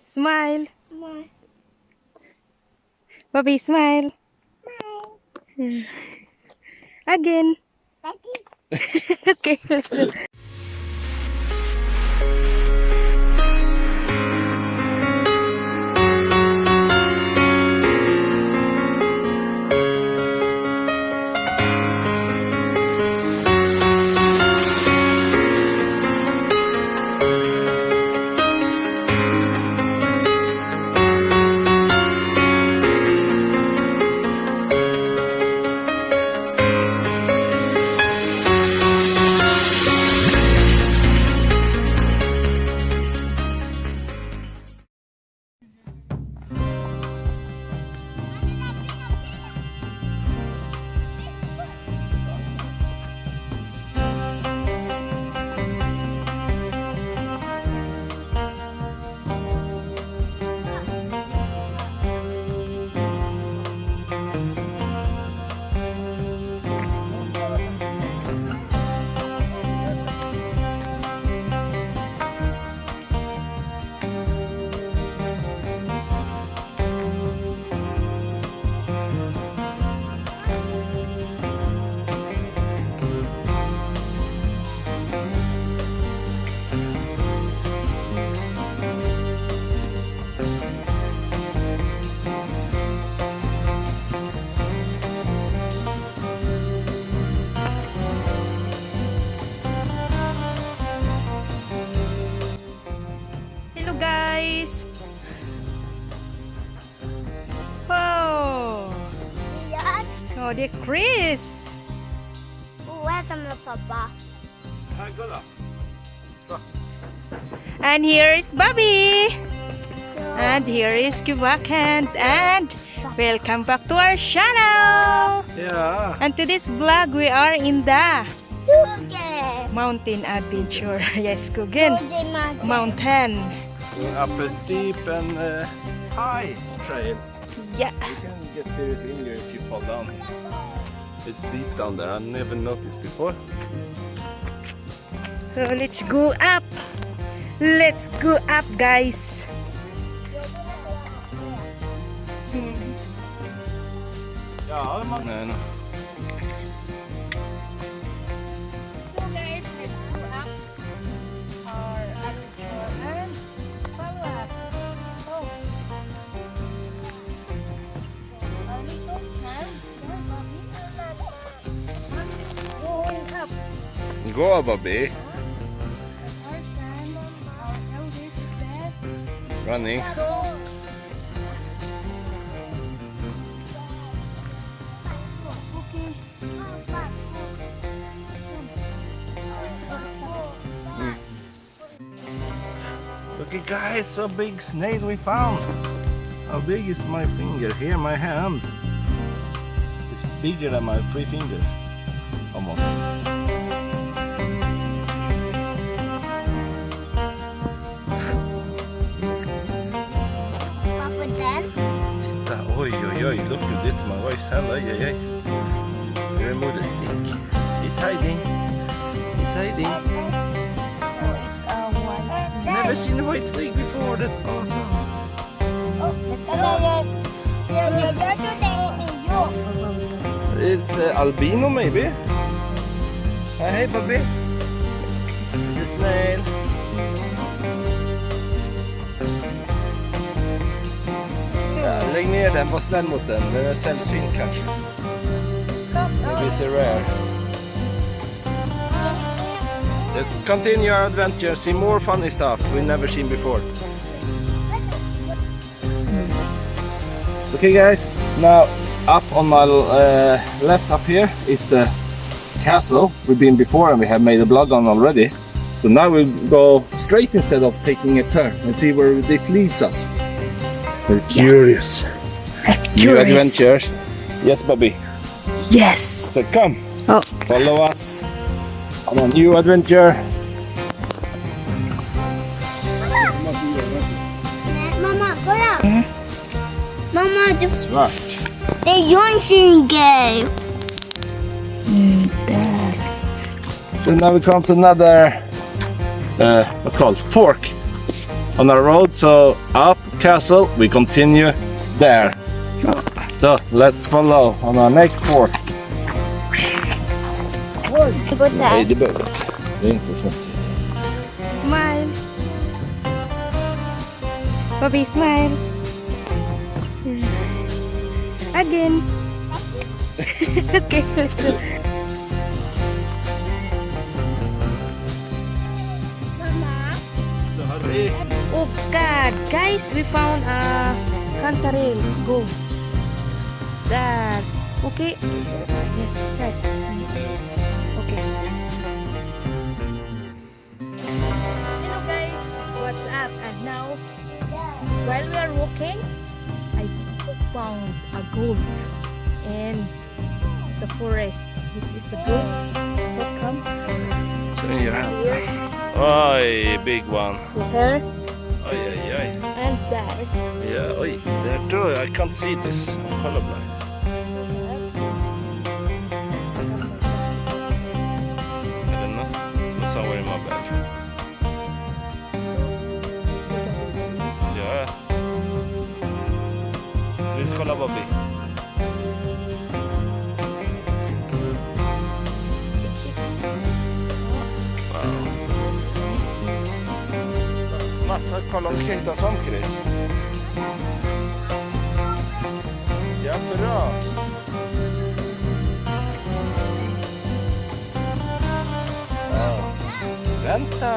Smile. Bobby, smile. Again. Okay, let's go. Hello guys. Oh, oh, det är Chris. Welcome, Papa. And here is Bobby. And here is Kubakan. And welcome back to our channel. Yeah. And to this vlog, we are in the Sugar. mountain adventure. Yes, Kugen. Mountain. Mountain. Up a steep and high trail. Yeah. You can get serious injury if you fall down. It's deep down there. I never noticed before. So let's go up. Let's go up, guys. Ja, man. Nej, nej. So guys, let's go up our adventure and follow us. Oh. Going up. Gå, Bobby. Our son, our eldest said, Running. go. Okay. Okay, guys, so big snail we found. How big is my finger? Here, my hand. It's bigger than my 3 fingers. Almost. Papa, then. Oj, oj, oj, look at this, my wife's hand. Oj, oj, oj. Remove the stick. He's hiding. He's hiding. It's a white Never seen a white snake before. That's awesome. It's albino, maybe. Hey, Bobby. It's a snail. Ja, lägg ner den, var snäll mot den. Den är sällsynt kanske. Maybe it's a rare. Let's continue our adventure, see more funny stuff we've never seen before. Okay guys, now up on my left up here is the castle we've been before and we have made a vlog on already. So now we'll go straight instead of taking a turn and see where it leads us. We're curious. New adventures. Yes, Bobby. Yes. So come, Oh. follow us on a new adventure. Mama, kolla! Mama, Right. det är Jönköping. So now we come to another what's called fork. on our road. So up castle, we continue there. So let's follow on our next port. Gå där. Ladybug. Det är inte smutsigt. Smile. Bobby, smile. Again. Okay, let's go. Mamma. Så hurry. Oh God, guys, we found a Cantarell. Go. Dad. Okay. Yes, Dad. Okay. Hello guys, what's up? And now, while we are walking, I found a gold in the forest. This is the gold. What come? So in your hand. Here, Oj, big one. here, Oj, oj, oj. and there. Yeah, oj. There too. I can't see this. I'm colorblind. I don't know. It's somewhere in my bag. Yeah. Please kolla Bobby. Wow. Massa kolla om kejta svamkryss. Ja, bra. Ja. Vänta.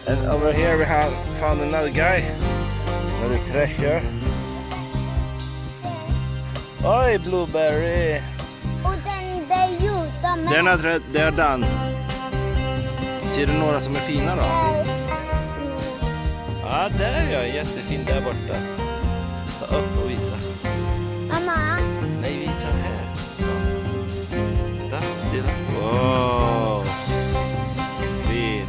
And over here we have found another guy. Another treasure. Oj, blueberry. Och den där ljusa med. They're not red, they're done. Ser du några som är fina då? Ja, där ja, jättefin där borta. Ta upp och visa. Mamma. Nej, visa här. Där, stilla. Wow. Fin.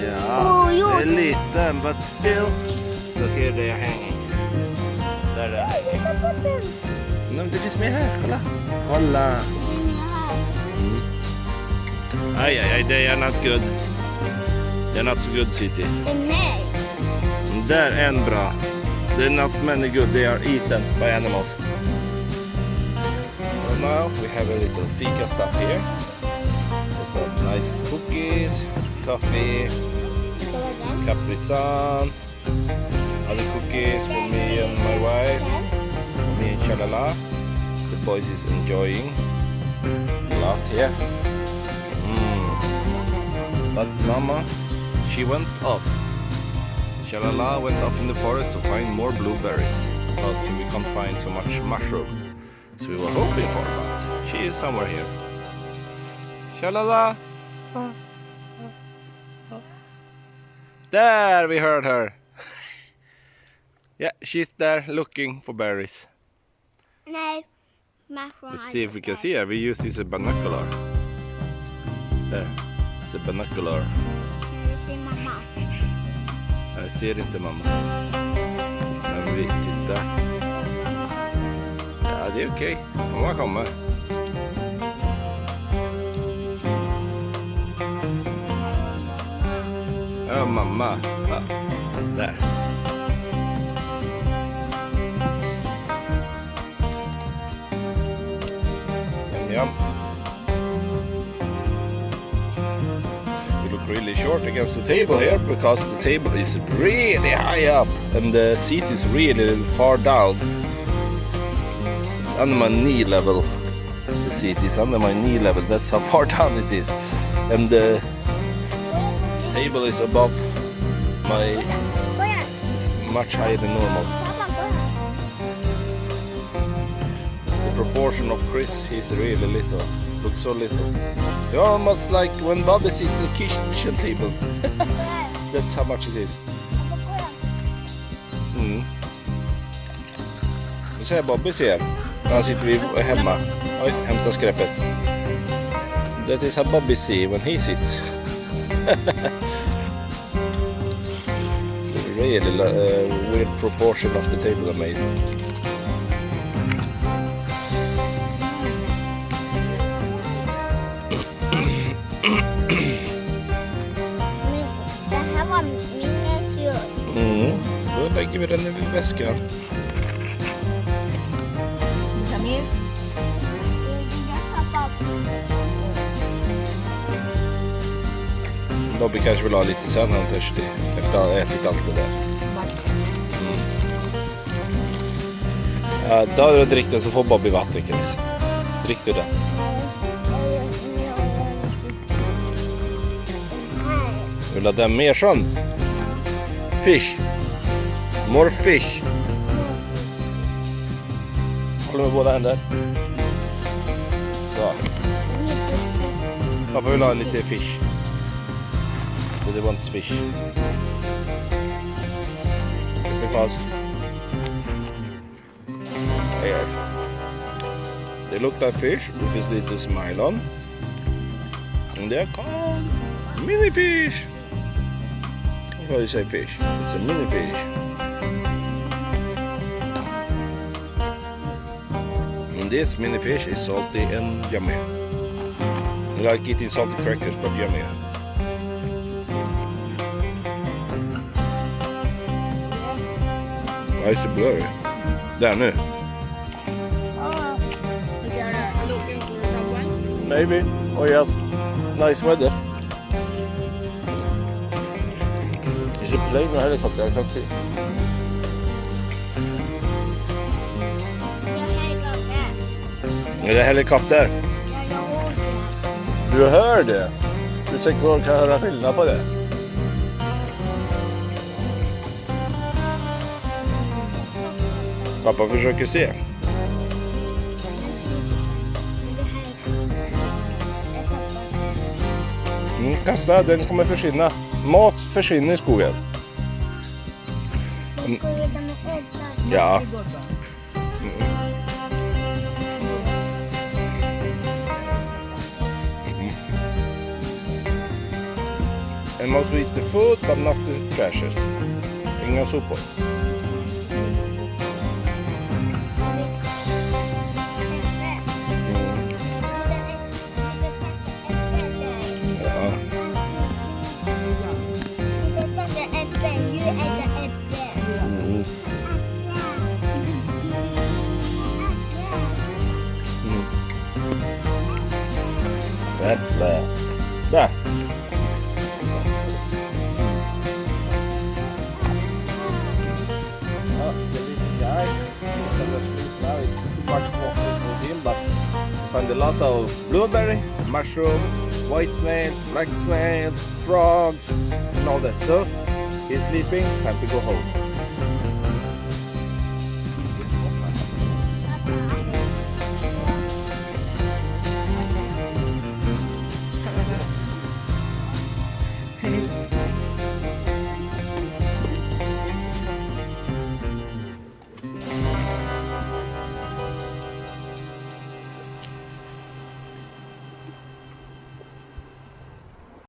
Ja, Oh, jo. det är liten, but still. Look here, they are hanging. Där, där. Nej, det finns mer här, kolla. Kolla. Aj, aj, aj, they are not good. They're not so good, City. Den med. Där är en bra. They're not many good, they are eaten by animals. So now we have a little fika stop here. With some nice cookies, coffee, Capri-Sun, other cookies for me and my wife, for me and Shalala. The boys is enjoying a lot here. But Mama, she went off. Shalala went off in the forest to find more blueberries because we can't find so much mushroom. So we were hoping for, but she is somewhere here. Shalala! There, we heard her. Yeah, she's there looking for berries. Nej. Mushroom. Let's see if we can see her. We use this as a binocular. There, it's a binocular. Se mamma. Jag ser inte mamma. Men vi tittar. Ja, det är okej. Mamma kommer. Ja, mamma. Ja, där. Yum. You look really short against the table here because the table is really high up and the seat is really far down. It's under my knee level. The seat is under my knee level. That's how far down it is. And the table is above my, Gå igen. it's much higher than normal. Pappa, gå igen. The proportion of Chris, he's really little. Looks so little. You're almost like when Bobby sits at a kitchen table. That's how much it is. Pappa, gå igen. Nu ser Bobby ser. När han sitter hemma. Oj, hämta skräpet. That is how Bobby see when he sits. It's a really weird proportion of the table I made. lägger vi den i väskan. Samir? Dobby kanske vill ha lite sen, han är törstig. Efter att ha ätit allt det där. Ja, ta du och drick den så får Bobby vatten, Chris. Drick du den. Vill du ha den mer sån? Fish. More fish. Håller med båda händer. Så. Pappa vill ha lite fish. So they want fish. Because here they look like fish with his little smile on, and they're called mini fish. How do you say fish? It's a mini fish. And this mini fish is salty and yummy. I like eating salty crackers, but yummy. Why is it blurry? Där nu. Maybe. Oh yes. Nice weather. Is it plane or helicopter? I can't see. Är det helikopter? Du hör det? Du tänker att du kan höra skillnad på det? Pappa försöker se. Kasta, den kommer försvinna. Mat försvinner i skogen. Ja. And also eat the food but not the trashes. Inga sopor. Äpple. Där. Find a lot of blueberry, mushroom, white snails, black snails, frogs, and all that. So he's sleeping. Time to go home.